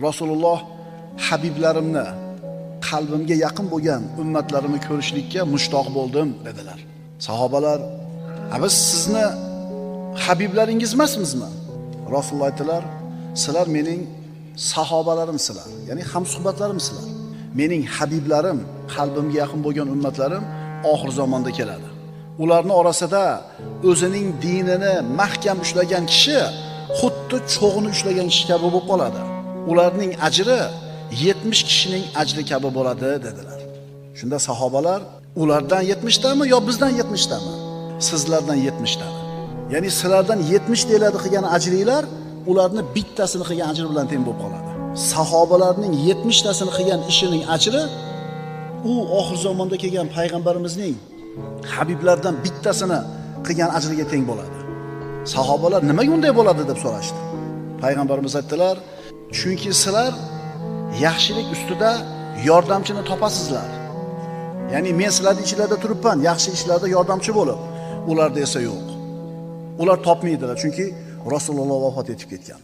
Rasululloh habiblarimni, qalbimga yaqin bo'lgan ummatlarimni ko'rishlikka mushtoq bo'ldim dedilar. Sahobalar, "Biz sizni habiblaringiz emasmizmi?" Rasululloh aytdilar, "Sizlar mening sahobalarimsizlar, ya'ni hamsuhbatlarimsizlar. Mening habiblarim, qalbimga yaqin bo'lgan ummatlarim oxir zamonda keladi. Ularning orasida o'zining dinini mahkam ushlagan kishi xuddi cho'g'ni ushlagan kishi kabi bo'lib qoladi. Ularning ajri 70 kishining ajri kabi bo'ladi" dedilar. Shunda sahobalar, "Ulardan 70 tami yo bizdan 70 tami?" "Sizlardan 70 tami. Ya'ni sizlardan 70 deyiladi qilgan ajringlar ularni bittasini qilgan ajri bilan teng bo'lib qoladi. Sahobalarning 70 tasini qilgan ishining ajri u oxir zamonda kelgan payg'ambarimizning habiblardan bittasini qilgan ajriga teng bo'ladi. Sahobalar nimaga unday bo'ladi deb so'rashdi. Payg'ambarimiz aytdilar, "Chunki sizlar yaxshilik ustida yordamchini topasizlar. Ya'ni men sizlarning ichingizda turibman, yaxshi ishlarda yordamchi bo'lib, ularda esa yo'q. Ular topmaydilar, chunki Rasululloh vafot etib ketgan."